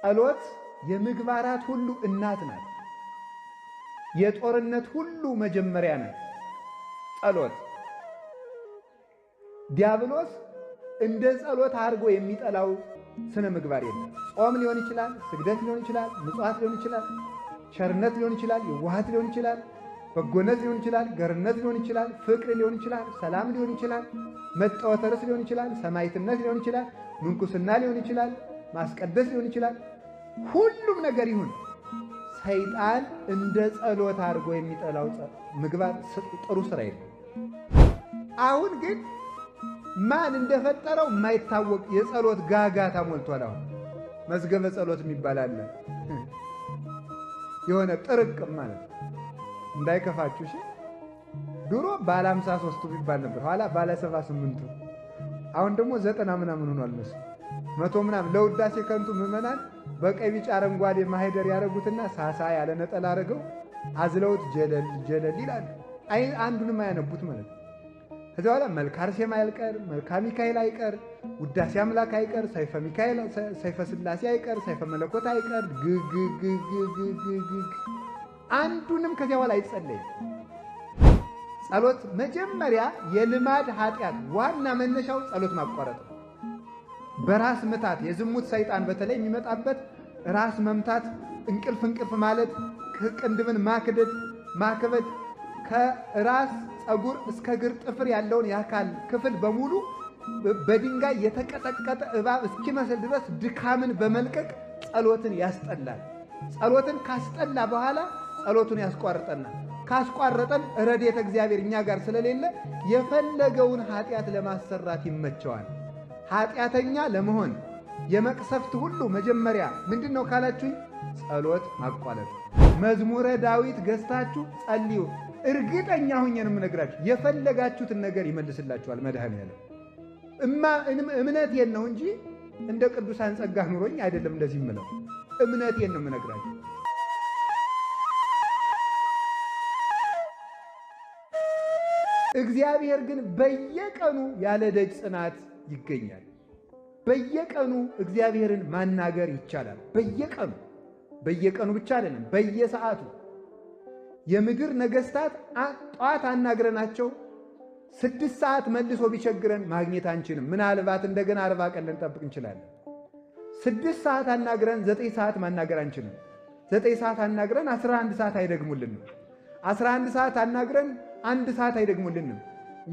ጸሎት የምግባራት ሁሉ እናት ናት። የጦርነት ሁሉ መጀመሪያ ናት ጸሎት። ዲያብሎስ እንደ ጸሎት አድርጎ የሚጠላው ስነ ምግባር የለም። ጾም ሊሆን ይችላል፣ ስግደት ሊሆን ይችላል፣ ምጽዋት ሊሆን ይችላል፣ ቸርነት ሊሆን ይችላል፣ የዋሃት ሊሆን ይችላል፣ በጎነት ሊሆን ይችላል፣ ገርነት ሊሆን ይችላል፣ ፍቅር ሊሆን ይችላል፣ ሰላም ሊሆን ይችላል፣ መጣወተ ርስ ሊሆን ይችላል፣ ሰማዕትነት ሊሆን ይችላል፣ ምንኩስና ሊሆን ይችላል፣ ማስቀደስ ሊሆን ይችላል። ሁሉም ነገር ይሁን ሰይጣን እንደ ጸሎት አድርጎ የሚጠላው ምግባር ጥሩ ስራ የለም። አሁን ግን ማን እንደፈጠረው የማይታወቅ የጸሎት ጋጋታ ሞልቷል። አሁን መዝገበ ጸሎት የሚባል አለ። የሆነ ጥርቅም ማለት እንዳይከፋችሁ እሺ። ድሮ ባለ 53ቱ ይባል ነበር፣ ኋላ ባለ 78ቱ፣ አሁን ደግሞ 90 ምናምን ሆኗል መሰለኝ 100 ምናምን። ለውዳሴ ከንቱ ምዕመናን በቀይ ቢጫ አረንጓዴ ማህደር ያረጉትና ሳሳ ያለ ነጠላ አረገው አዝለውት ጀለል ጀለል ይላል። አንዱንም አያነቡት ማለት ነው። ከዚያ በኋላ መልካ አርሴማ አይቀር፣ መልካ ሚካኤል አይቀር፣ ውዳሴ አምላክ አይቀር፣ ሰይፈ ሚካኤል፣ ሰይፈ ሥላሴ አይቀር፣ ሰይፈ መለኮት አይቀር፣ ግግግግግግግ አንዱንም ከዚያ በኋላ አይጸለይም። ጸሎት መጀመሪያ የልማድ ኃጢአት ዋና መነሻው ጸሎት ማቋረጥ ነው። በራስ ምታት የዝሙት ሰይጣን በተለይ የሚመጣበት ራስ መምታት፣ እንቅልፍ ማለት፣ ቅንድብን ማክበድ ከራስ ፀጉር እስከ እግር ጥፍር ያለውን የአካል ክፍል በሙሉ በድንጋይ የተቀጠቀጠ እባብ እስኪመስል ድረስ ድካምን በመልቀቅ ጸሎትን ያስጠላል። ጸሎትን ካስጠላ በኋላ ጸሎቱን ያስቋርጠናል። ካስቋረጠን ረድኤተ እግዚአብሔር እኛ ጋር ስለሌለ የፈለገውን ኃጢአት ለማሰራት ይመቸዋል። ኃጢአተኛ ለመሆን የመቅሰፍት ሁሉ መጀመሪያ ምንድነው ካላችሁኝ፣ ጸሎት ማቋረጥ። መዝሙረ ዳዊት ገዝታችሁ ጸልዩ። እርግጠኛ ሆኜ ነው የምነግራችሁ፣ የፈለጋችሁትን ነገር ይመልስላችኋል መድኃኔዓለም። እምነቴን ነው እንጂ እንደ ቅዱሳን ጸጋ ኑሮኝ አይደለም እንደዚህ የምለው፣ እምነቴን ነው የምነግራችሁ። እግዚአብሔር ግን በየቀኑ ያለ ደጅ ጽናት ይገኛል። በየቀኑ እግዚአብሔርን ማናገር ይቻላል። በየቀኑ ብቻ አይደለም፣ በየሰዓቱ። የምድር ነገስታት ጧት አናግረናቸው 6 ሰዓት መልሶ ቢቸግረን ማግኘት አንችልም። ምናልባት እንደገና 40 ቀን ልንጠብቅ እንችላለን። 6 ሰዓት አናግረን 9 ሰዓት ማናገር አንችልም። 9 ሰዓት አናግረን 11 ሰዓት አይደግሙልንም። 11 ሰዓት አናግረን 1 ሰዓት አይደግሙልንም።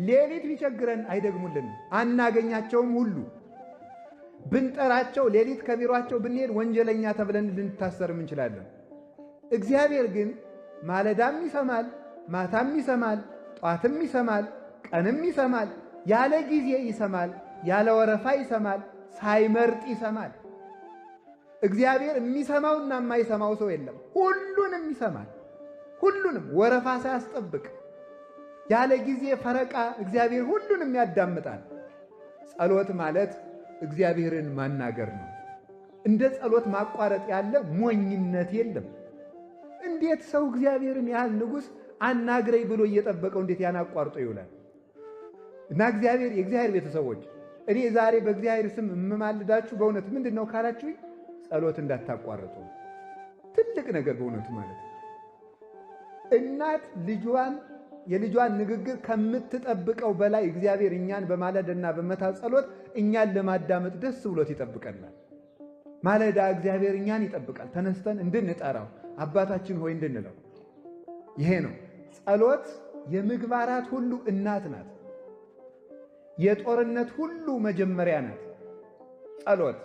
ሌሊት ቢቸግረን አይደግሙልንም። አናገኛቸውም ሁሉ ብንጠራቸው ሌሊት ከቢሯቸው ብንሄድ ወንጀለኛ ተብለን ልንታሰርም እንችላለን። እግዚአብሔር ግን ማለዳም ይሰማል፣ ማታም ይሰማል፣ ጧትም ይሰማል፣ ቀንም ይሰማል፣ ያለ ጊዜ ይሰማል፣ ያለ ወረፋ ይሰማል፣ ሳይመርጥ ይሰማል። እግዚአብሔር የሚሰማውና የማይሰማው ሰው የለም። ሁሉንም ይሰማል። ሁሉንም ወረፋ ሳያስጠብቅ ያለ ጊዜ ፈረቃ እግዚአብሔር ሁሉንም ያዳምጣል። ጸሎት ማለት እግዚአብሔርን ማናገር ነው። እንደ ጸሎት ማቋረጥ ያለ ሞኝነት የለም። እንዴት ሰው እግዚአብሔርን ያህል ንጉሥ አናግረኝ ብሎ እየጠበቀው እንዴት ያን አቋርጦ ይውላል? እና የእግዚአብሔር ቤተሰቦች እኔ ዛሬ በእግዚአብሔር ስም የምማልዳችሁ በእውነት ምንድን ነው ካላችሁኝ፣ ጸሎት እንዳታቋርጡ። ትልቅ ነገር በእውነቱ ማለት ነው። እናት የልጇን ንግግር ከምትጠብቀው በላይ እግዚአብሔር እኛን በማለዳና በመታ ጸሎት እኛን ለማዳመጥ ደስ ብሎት ይጠብቀናል። ማለዳ እግዚአብሔር እኛን ይጠብቃል፣ ተነስተን እንድንጠራው አባታችን ሆይ እንድንለው። ይሄ ነው ጸሎት። የምግባራት ሁሉ እናት ናት። የጦርነት ሁሉ መጀመሪያ ናት ጸሎት።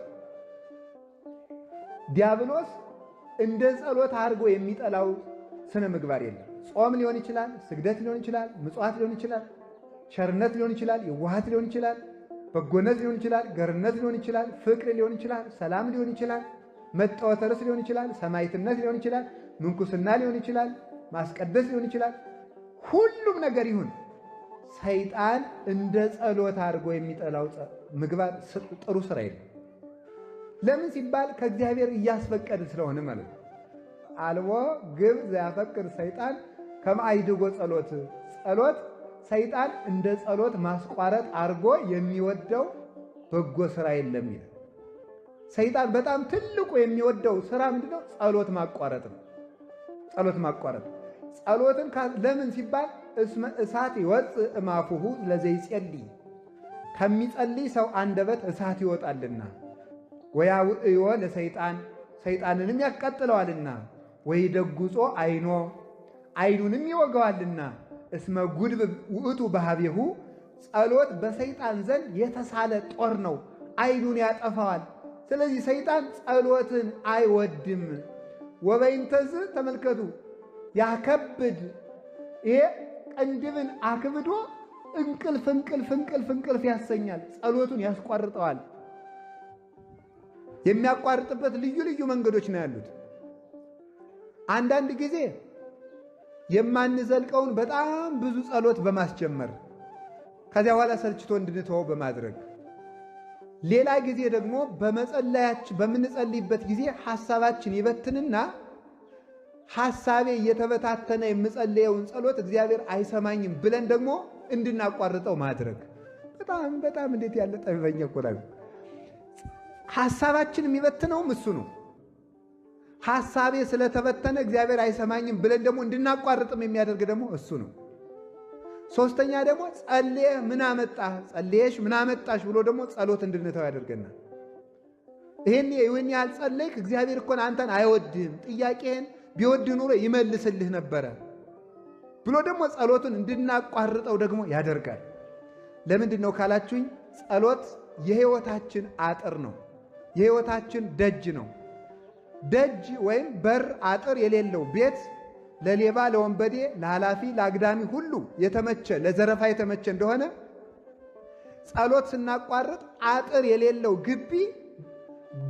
ዲያብሎስ እንደ ጸሎት አድርጎ የሚጠላው ስነ ምግባር የለም። ጾም ሊሆን ይችላል፣ ስግደት ሊሆን ይችላል፣ ምጽዋት ሊሆን ይችላል፣ ቸርነት ሊሆን ይችላል፣ የዋሃት ሊሆን ይችላል፣ በጎነት ሊሆን ይችላል፣ ገርነት ሊሆን ይችላል፣ ፍቅር ሊሆን ይችላል፣ ሰላም ሊሆን ይችላል፣ መጣወተ ርስ ሊሆን ይችላል፣ ሰማዕትነት ሊሆን ይችላል፣ ምንኩስና ሊሆን ይችላል፣ ማስቀደስ ሊሆን ይችላል። ሁሉም ነገር ይሁን ሰይጣን እንደ ጸሎት አድርጎ የሚጠላው ምግባር ጥሩ ስራ የለም። ለምን ሲባል ከእግዚአብሔር እያስፈቀደ ስለሆነ ማለት ነው። አልቦ ግብ ዘያፈቅር ሰይጣን ከማይድጎ ጸሎት ሰይጣን እንደ ጸሎት ማስቋረጥ አድርጎ የሚወደው በጎ ስራ የለም ይላል። ሰይጣን በጣም ትልቁ የሚወደው ስራ ምንድነው? ጸሎት ማቋረጥ ነው። ጸሎት ማቋረጥ ጸሎትን ለምን ሲባል እስመ እሳት ይወፅእ እማፉሁ ለዘይጸልይ ከሚጸልይ ሰው አንደበት እሳት ይወጣልና ወያውዕዮ ለሰይጣን ሰይጣንንም ያቃጥለዋልና ወይደጉጾ አይኖ አይኑንም ይወጋዋልና እስመ ጉድብ ውእቱ በሃቤሁ ጸሎት በሰይጣን ዘንድ የተሳለ ጦር ነው፣ አይኑን ያጠፋዋል። ስለዚህ ሰይጣን ጸሎትን አይወድም። ወበይንተዝ ተመልከቱ ያከብድ ይሄ ቅንድብን አክብዶ እንቅልፍ ያሰኛል፣ ጸሎቱን ያስቋርጠዋል። የሚያቋርጥበት ልዩ ልዩ መንገዶች ነው ያሉት። አንዳንድ ጊዜ የማንዘልቀውን በጣም ብዙ ጸሎት በማስጀመር ከዚያ በኋላ ሰልችቶ እንድንተወው በማድረግ፣ ሌላ ጊዜ ደግሞ በምንጸልይበት ጊዜ ሐሳባችን ይበትንና ሐሳቤ እየተበታተነ የምጸልየውን ጸሎት እግዚአብሔር አይሰማኝም ብለን ደግሞ እንድናቋርጠው ማድረግ። በጣም እንዴት ያለ ጠቢበኛ እኮ ነው። ሐሳባችን የሚበትነውም እሱ ነው። ሐሳቤ ስለተበተነ እግዚአብሔር አይሰማኝም ብለን ደግሞ እንድናቋርጥም የሚያደርግ ደግሞ እሱ ነው። ሶስተኛ ደግሞ ጸልየህ ምን አመጣህ፣ ጸልየሽ ምን አመጣሽ ብሎ ደግሞ ጸሎት እንድንተው ያደርገናል። ይህን ያህል ጸለይክ፣ እግዚአብሔር እኮ አንተን አይወድህም፣ ጥያቄህን ቢወድ ኑሮ ይመልስልህ ነበረ ብሎ ደግሞ ጸሎቱን እንድናቋርጠው ደግሞ ያደርጋል። ለምንድን ነው ካላችሁኝ፣ ጸሎት የሕይወታችን አጥር ነው፣ የሕይወታችን ደጅ ነው። ደጅ ወይም በር አጥር የሌለው ቤት ለሌባ፣ ለወንበዴ፣ ለኃላፊ፣ ለአግዳሚ ሁሉ የተመቸ ለዘረፋ የተመቸ እንደሆነ ጸሎት ስናቋርጥ አጥር የሌለው ግቢ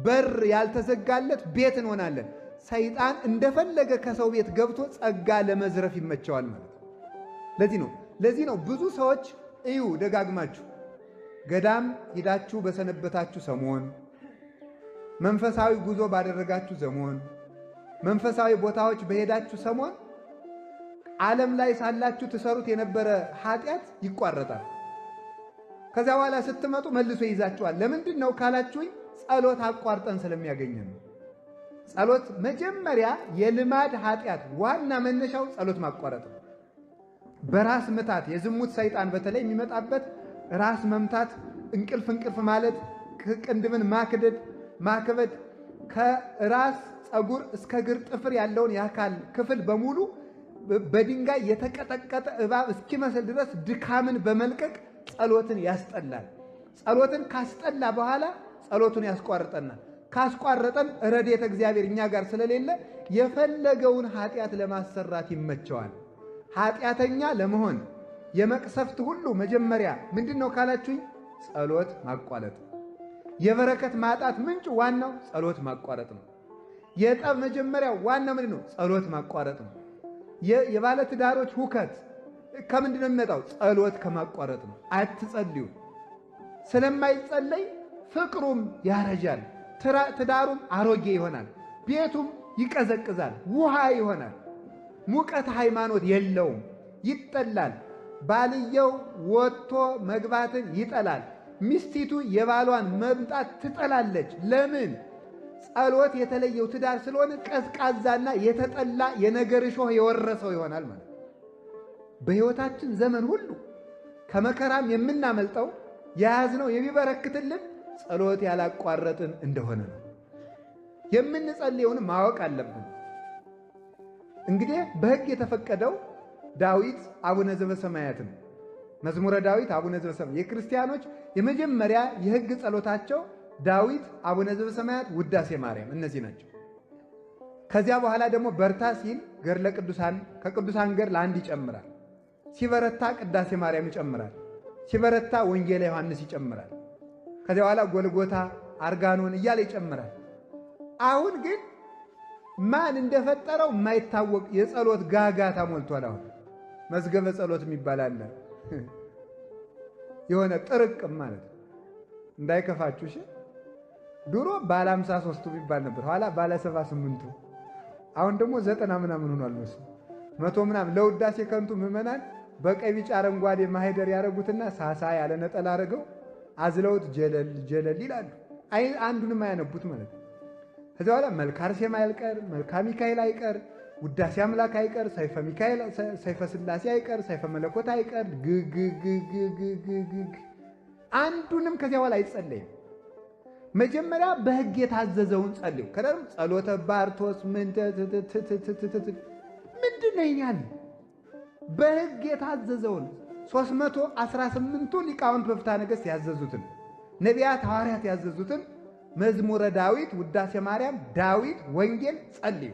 በር ያልተዘጋለት ቤት እንሆናለን። ሰይጣን እንደፈለገ ከሰው ቤት ገብቶ ጸጋ ለመዝረፍ ይመቸዋል ማለት ነው። ለዚህ ነው ብዙ ሰዎች እዩ ደጋግማችሁ ገዳም ሂዳችሁ በሰነበታችሁ ሰሞን፣ መንፈሳዊ ጉዞ ባደረጋችሁ ሰሞን፣ መንፈሳዊ ቦታዎች በሄዳችሁ ሰሞን ዓለም ላይ ሳላችሁ ትሰሩት የነበረ ኃጢአት ይቋረጣል። ከዚያ በኋላ ስትመጡ መልሶ ይይዛችኋል። ለምንድን ነው ካላችሁኝ፣ ጸሎት አቋርጠን ስለሚያገኘን ነው። ጸሎት መጀመሪያ የልማድ ኃጢአት ዋና መነሻው ጸሎት ማቋረጥ ነው። በራስ ምታት የዝሙት ሰይጣን በተለይ የሚመጣበት ራስ መምታት፣ እንቅልፍ ማለት፣ ቅንድብን ማክበድ፣ ከራስ ፀጉር እስከ እግር ጥፍር ያለውን የአካል ክፍል በሙሉ በድንጋይ የተቀጠቀጠ እባብ እስኪመስል ድረስ ድካምን በመልቀቅ ጸሎትን ያስጠላል። ጸሎትን ካስጠላ በኋላ ጸሎቱን ያስቋርጠናል። ካስቋረጠን ረድኤተ እግዚአብሔር እኛ ጋር ስለሌለ የፈለገውን ኃጢአት ለማሰራት ይመቸዋል። ኃጢአተኛ ለመሆን የመቅሰፍት ሁሉ መጀመሪያ ምንድነው ካላችሁኝ፣ ጸሎት ማቋረጥ። የበረከት ማጣት ምንጭ ዋናው ጸሎት ማቋረጥ ነው። የጠብ መጀመሪያ ዋናው ምንድነው? ጸሎት ማቋረጥ ነው። የባለ ትዳሮች ሁከት ከምንድነው የሚመጣው? ጸሎት ከማቋረጥ ነው። አትጸልዩ። ስለማይጸለይ ፍቅሩም ያረጃል፣ ትዳሩም አሮጌ ይሆናል፣ ቤቱም ይቀዘቅዛል፣ ውሃ ይሆናል። ሙቀት ሃይማኖት የለውም፣ ይጠላል። ባልየው ወጥቶ መግባትን ይጠላል፣ ሚስቲቱ የባሏን መምጣት ትጠላለች። ለምን? ጸሎት የተለየው ትዳር ስለሆነ ቀዝቃዛና የተጠላ የነገር እሾህ የወረሰው ይሆናል ማለት። በሕይወታችን ዘመን ሁሉ ከመከራም የምናመልጠው የያዝነው የሚበረክትልን ጸሎት ያላቋረጥን እንደሆነ ነው። የምንጸልየውን ማወቅ አለብን። እንግዲህ በሕግ የተፈቀደው ዳዊት አቡነ ዘበሰማያት ነው። መዝሙረ ዳዊት አቡነ ዘበሰማያት የክርስቲያኖች የመጀመሪያ የሕግ ጸሎታቸው ዳዊት፣ አቡነ ዘበሰማያት፣ ውዳሴ ማርያም እነዚህ ናቸው። ከዚያ በኋላ ደግሞ በርታ ሲል ገድለ ቅዱሳን ከቅዱሳን ገድል አንድ ይጨምራል። ሲበረታ ቅዳሴ ማርያም ይጨምራል። ሲበረታ ወንጌለ ዮሐንስ ይጨምራል። ከዚያ በኋላ ጎልጎታ፣ አርጋኖን እያለ ይጨምራል። አሁን ግን ማን እንደፈጠረው የማይታወቅ የጸሎት ጋጋታ ሞልቷል። አሁን መዝገበ ጸሎት የሚባል አለ። የሆነ ጥርቅም ማለት እንዳይከፋችሁ እሺ። ድሮ ባለ 53ቱ የሚባል ነበር፣ ኋላ ባለ 78ቱ፣ አሁን ደግሞ 90 ምናምን ሆኗል። መቶ ምናምን ለውዳሴ ከንቱ ምዕመናን በቀይ ቢጫ አረንጓዴ ማህደር ያደረጉትና ሳሳ ያለ ነጠላ አድርገው አዝለውት ጀለል ይላሉ። አንዱንም አያነቡት ማለት ነው። ከዚያ በኋላ መልካ አርሴማ አይቀር፣ መልካ ሚካኤል አይቀር፣ ውዳሴ አምላክ አይቀር፣ ሰይፈ ሚካኤል ሰይፈ ሥላሴ አይቀር፣ ሰይፈ መለኮት አይቀር፣ ግግግግግግግ አንዱንም ከዚያ በኋላ አይጸለይም። መጀመሪያ በሕግ የታዘዘውን ጸልዩ። ከደም ጸሎተ ባርቶስ ምንድን ነው ይኛል? በሕግ የታዘዘውን 318ቱ ሊቃውንት በፍትሐ ነገሥት ያዘዙትን ነቢያት ሐዋርያት ያዘዙትን መዝሙረ ዳዊት፣ ውዳሴ ማርያም፣ ዳዊት፣ ወንጌል ጸልዩ።